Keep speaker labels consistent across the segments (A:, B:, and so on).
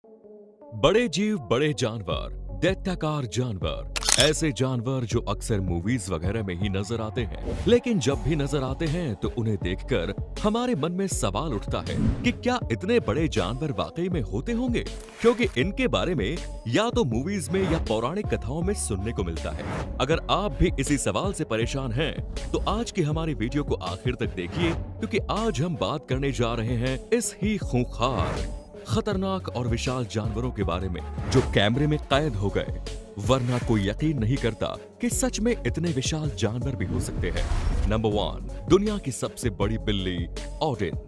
A: बड़े जीव बड़े जानवर, दैत्याकार जानवर, ऐसे जानवर जो अक्सर मूवीज वगैरह में ही नजर आते हैं, लेकिन जब भी नजर आते हैं तो उन्हें देखकर हमारे मन में सवाल उठता है कि क्या इतने बड़े जानवर वाकई में होते होंगे, क्योंकि इनके बारे में या तो मूवीज में या पौराणिक कथाओं में सुनने को मिलता है। अगर आप भी इसी सवाल से परेशान हैं, तो आज की हमारी वीडियो को आखिर तक देखिए, क्योंकि आज हम बात करने जा रहे हैं इस ही खूंखार, खतरनाक और विशाल जानवरों के बारे में जो कैमरे में कैद हो गए, वरना कोई यकीन नहीं करता कि सच में इतने विशाल जानवर भी हो सकते हैं। नंबर 1, दुनिया की सबसे बड़ी बिल्ली ओडिन।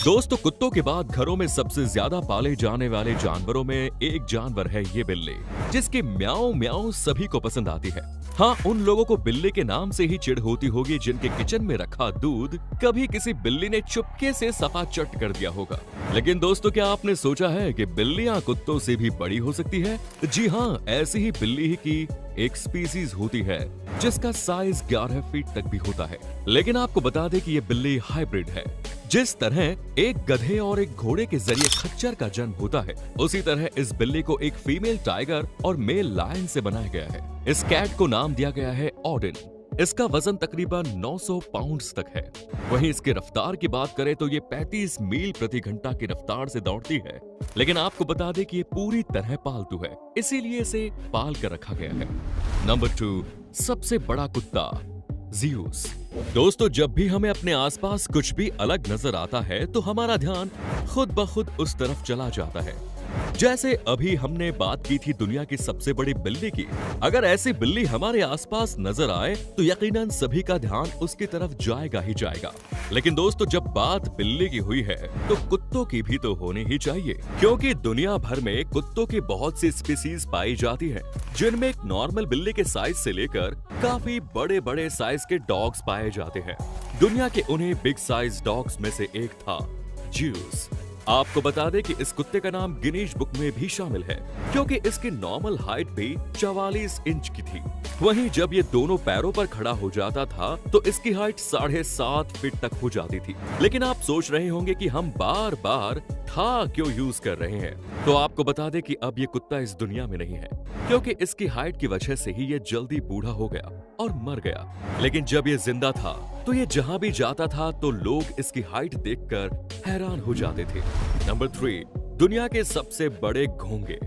A: दोस्तों, कुत्तों के बाद घरों में सबसे ज्यादा पाले जाने वाले जानवरों में एक जानवर है ये बिल्ली, जिसकी म्याऊं म्याऊं सभी को पसंद आती है। हाँ, उन लोगों को बिल्ली के नाम से ही चिढ़ होती होगी जिनके किचन में रखा दूध कभी किसी बिल्ली ने चुपके से सफा चट कर दिया होगा। लेकिन दोस्तों, क्या आपने सोचा है कि बिल्लियां कुत्तों से भी बड़ी हो सकती है? जी हाँ, ऐसी ही बिल्ली ही की एक स्पीसीज होती है जिसका साइज 11 फीट तक भी होता है। लेकिन आपको बता दें कि ये बिल्ली हाइब्रिड है। जिस तरह एक गधे और एक घोड़े के जरिए खच्चर का जन्म होता है, उसी तरह इस बिल्ली को एक फीमेल टाइगर और मेल लायन से बनाया गया है। इस कैट को नाम दिया गया है ओडिन। इसका वजन तकरीबन 900 पाउंड्स तक है। वहीं इसकी रफ्तार की बात करें तो ये 35 मील प्रति घंटा की रफ्तार से दौड़ती है। लेकिन आपको बता दें कि ये पूरी तरह पालतू है, इसीलिए इसे पाल कर रखा गया है। नंबर 2, सबसे बड़ा कुत्ता ज़ियस। दोस्तों, जब भी हमें अपने आसपास कुछ भी अलग नजर आता है तो हमारा ध्यान खुद ब खुद उस तरफ चला जाता है। जैसे अभी हमने बात की थी दुनिया की सबसे बड़ी बिल्ली की। अगर ऐसी बिल्ली हमारे आसपास नजर आए तो यकीनन सभी का ध्यान उसकी तरफ जाएगा ही जाएगा। लेकिन दोस्तों, जब बात बिल्ली की हुई है तो कुत्तों की भी तो होनी ही चाहिए, क्योंकि दुनिया भर में कुत्तों की बहुत सी स्पीसीज पाई जाती है, जिनमें एक नॉर्मल बिल्ली के साइज से लेकर काफी बड़े बड़े साइज के डॉग्स पाए जाते हैं। दुनिया के उन्हीं बिग साइज डॉग्स में से एक था ज़ियस। आपको बता दें कि इस कुत्ते का नाम गिनीज बुक में भी शामिल है, क्योंकि इसकी नॉर्मल हाइट भी 44 इंच की थी। वहीं जब ये दोनों पैरों पर खड़ा हो जाता था तो इसकी हाइट 7.5 फीट तक हो जाती थी। लेकिन आप सोच रहे होंगे कि हम बार बार था क्यों यूज कर रहे हैं, तो आपको बता दें कि अब ये कुत्ता इस दुनिया में नहीं है, क्योंकि इसकी हाइट की वजह से ही ये जल्दी बूढ़ा हो गया और मर गया। लेकिन जब ये जिंदा था तो ये जहां भी जाता था तो लोग इसकी हाइट देखकर हैरान हो जाते थे। नंबर 3, दुनिया के सबसे बड़े घोंगे।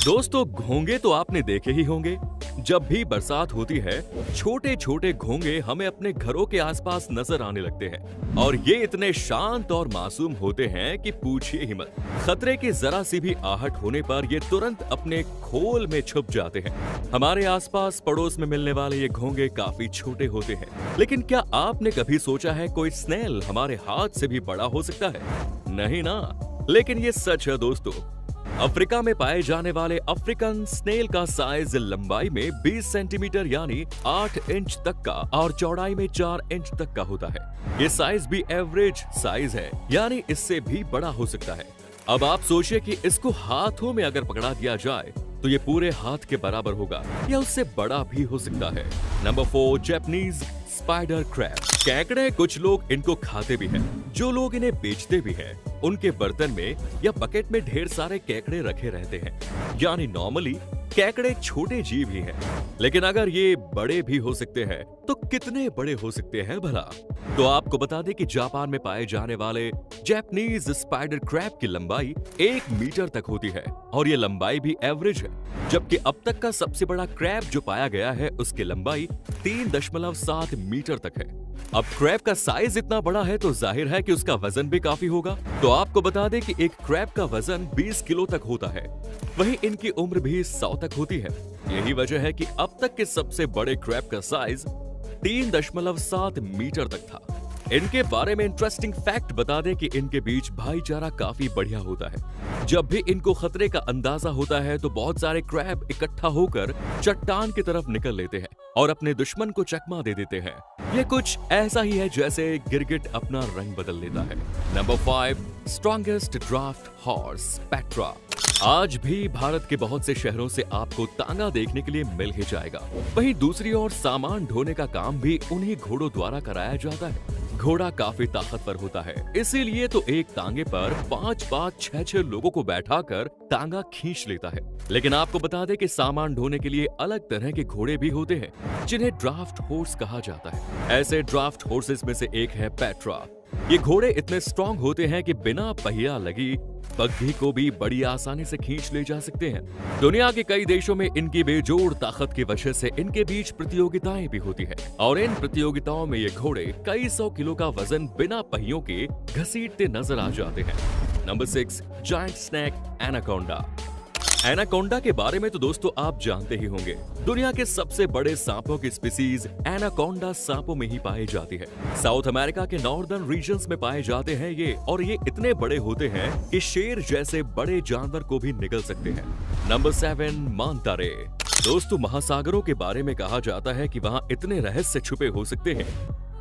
A: दोस्तों, घोंगे तो आपने देखे ही होंगे। जब भी बरसात होती है, छोटे छोटे घोंगे हमें अपने घरों के आसपास नजर आने लगते हैं, और ये इतने शांत और मासूम होते हैं कि पूछिए ही मत। खतरे की जरा सी भी आहट होने पर ये तुरंत अपने खोल में छुप जाते हैं। हमारे आसपास पड़ोस में मिलने वाले ये घोंगे काफी छोटे होते हैं, लेकिन क्या आपने कभी सोचा है कोई स्नेल हमारे हाथ से भी बड़ा हो सकता है? नहीं ना, लेकिन ये सच है दोस्तों। अफ्रीका में पाए जाने वाले अफ्रीकन स्नेल का साइज लंबाई में 20 सेंटीमीटर यानी 8 इंच तक का और चौड़ाई में 4 इंच तक का होता है। ये साइज भी एवरेज साइज है, यानी इससे भी बड़ा हो सकता है। अब आप सोचिए कि इसको हाथों में अगर पकड़ा दिया जाए तो ये पूरे हाथ के बराबर होगा या उससे बड़ा भी हो सकता है। Number 4, Japanese spider crab. केकड़े कुछ लोग इनको खाते भी हैं, जो लोग इन्हें बेचते भी हैं। उनके बर्तन में या बकेट में ढेर सारे केकड़े रखे रहते हैं, यानी नॉर्मली केकड़े छोटे जीव ही हैं, लेकिन अगर ये बड़े भी हो सकते हैं तो कितने बड़े हो सकते हैं भला? तो आपको बता दें कि जापान में पाए जाने वाले जापानीज स्पाइडर क्रैब की लंबाई 1 मीटर तक होती है, और ये लंबाई भी एवरेज है। जबकि अब तक का सबसे बड़ा क्रैब जो पाया गया है उसकी लंबाई 3.7 मीटर तक है। अब क्रैब का साइज इतना बड़ा है तो जाहिर है कि उसका वजन भी काफी होगा। तो आपको बता दें कि एक क्रैब का वजन 20 किलो तक होता है। वहीं इनकी उम्र भी 100 तक होती है। यही वजह है कि अब तक के सबसे बड़े क्रैब का साइज 3.7 मीटर तक था। इनके बारे में इंटरेस्टिंग फैक्ट बता दें कि इनके बीच भाईचारा काफी बढ़िया होता है। जब भी इनको खतरे का अंदाजा होता है तो बहुत सारे क्रैब इकट्ठा होकर चट्टान की तरफ निकल लेते हैं और अपने दुश्मन को चकमा दे देते हैं। ये कुछ ऐसा ही है जैसे गिरगिट अपना रंग बदल लेता है। Number 5, strongest draft horse Petra. आज भी भारत के बहुत से शहरों से आपको तांगा देखने के लिए मिल ही जाएगा। वहीं दूसरी ओर सामान ढोने का काम भी उन्हीं घोड़ों द्वारा कराया जाता है। घोड़ा काफी ताकतवर होता है, इसीलिए तो एक टांगे पर 5-5, 6-6 लोगों को बैठाकर टांगा खींच लेता है। लेकिन आपको बता दें कि सामान ढोने के लिए अलग तरह के घोड़े भी होते हैं, जिन्हें ड्राफ्ट हॉर्स कहा जाता है। ऐसे ड्राफ्ट हॉर्सेस में से एक है पेट्रा। ये घोड़े इतने स्ट्रॉन्ग होते हैं कि बिना पहिया लगी बग्घी को भी बड़ी आसानी से खींच ले जा सकते हैं। दुनिया के कई देशों में इनकी बेजोड़ ताकत की वजह से इनके बीच प्रतियोगिताएं भी होती है और इन प्रतियोगिताओं में ये घोड़े कई 100 किलो का वजन बिना पहियों के घसीटते नजर आ जाते हैं। Number 6, giant snake anaconda. Anaconda के बारे में तो दोस्तों आप जानते ही होंगे। दुनिया के सबसे बड़े सांपों की स्पीसीज एनाकोंडा सांपों में ही पाई जाती है। साउथ अमेरिका के नॉर्दर्न रीजन्स में पाए जाते हैं ये, और ये इतने बड़े होते हैं कि शेर जैसे बड़े जानवर को भी निगल सकते हैं। नंबर 7, मांतारे। दोस्तों, महासागरों के बारे में कहा जाता है कि वहाँ इतने रहस्य छुपे हो सकते हैं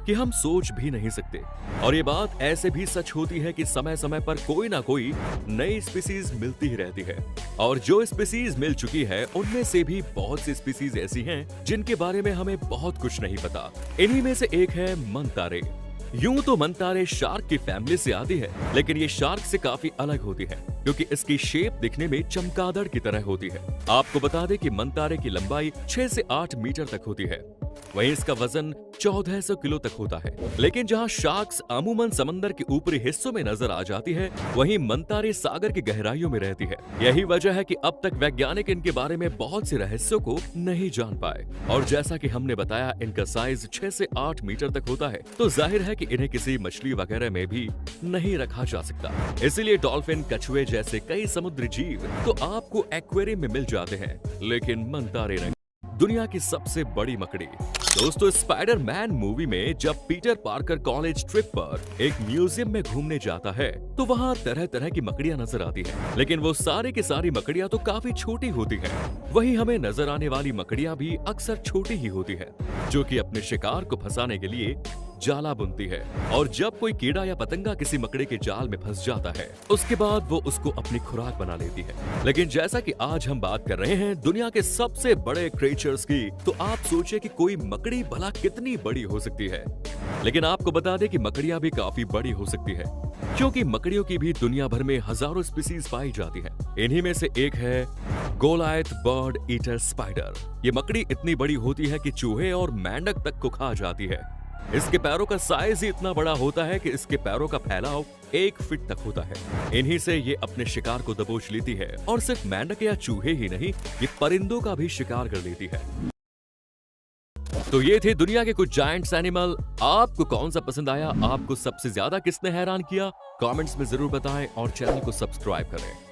A: कि हम सोच भी नहीं सकते। और ये बात ऐसे भी सच होती है कि समय समय पर कोई ना कोई नई स्पीसीज मिलती ही रहती है, और जो स्पीसीज मिल चुकी है उनमें से भी बहुत सी स्पीसीज ऐसी हैं जिनके बारे में हमें बहुत कुछ नहीं पता। इन्हीं में से एक है मंतारे। यूं तो मंतारे शार्क की फैमिली से आती है, लेकिन ये शार्क से काफी अलग होती है क्योंकि इसकी शेप दिखने में चमगादड़ की तरह होती है। आपको बता दें कि मंतारे की लंबाई 6 से 8 मीटर तक होती है, वहीं इसका वजन 1400 किलो तक होता है। लेकिन जहां शार्क्स अमूमन समंदर के ऊपरी हिस्सों में नजर आ जाती है, वहीं मंतारे सागर की गहराइयों में रहती है। यही वजह है कि अब तक वैज्ञानिक इनके बारे में बहुत से रहस्यों को नहीं जान पाए। और जैसा कि हमने बताया, इनका साइज 6 से 8 मीटर तक होता है, तो जाहिर है कि इन्हें किसी मछली वगैरह में भी नहीं रखा जा सकता। इसीलिए डॉल्फिन, कछुए जैसे कई समुद्री जीव तो आपको एक्वेरियम में मिल जाते हैं, लेकिन मंतारे नहीं। दुनिया की सबसे बड़ी मकड़ी। दोस्तों, स्पाइडरमैन मूवी में जब पीटर पार्कर कॉलेज ट्रिप पर एक म्यूजियम में घूमने जाता है तो वहाँ तरह तरह की मकड़ियाँ नजर आती हैं, लेकिन वो सारी की सारी मकड़ियाँ तो काफी छोटी होती हैं। वहीं हमें नजर आने वाली मकड़ियाँ भी अक्सर छोटी ही होती है, जो कि अपने शिकार को फंसाने के लिए जाला बुनती है। और जब कोई कीड़ा या पतंगा किसी मकड़े के जाल में फंस जाता है, उसके बाद वो उसको अपनी खुराक बना लेती है। लेकिन जैसा कि आज हम बात कर रहे हैं दुनिया के सबसे बड़े क्रिएचर्स की, तो आप सोचिए कि कोई मकड़ी भला कितनी बड़ी हो सकती है। लेकिन आपको बता दें कि मकड़ियां भी काफी बड़ी हो सकती है, क्योंकि मकड़ियों की भी दुनिया भर में हजारों स्पीसीज पाई जाती है। इन्हीं में से एक है गोलायथ बर्ड ईटर स्पाइडर। ये मकड़ी इतनी बड़ी होती है कि चूहे और मेंढक तक को खा जाती है। इसके पैरों का साइज ही इतना बड़ा होता है कि इसके पैरों का फैलाव 1 फीट तक होता है। इन्हीं से ये अपने शिकार को दबोच लेती है, और सिर्फ मेंढक या चूहे ही नहीं, ये परिंदों का भी शिकार कर लेती है। तो ये थे दुनिया के कुछ जायंट्स एनिमल। आपको कौन सा पसंद आया? आपको सबसे ज्यादा किसने हैरान किया? कमेंट्स में जरूर बताएं और चैनल को सब्सक्राइब करें।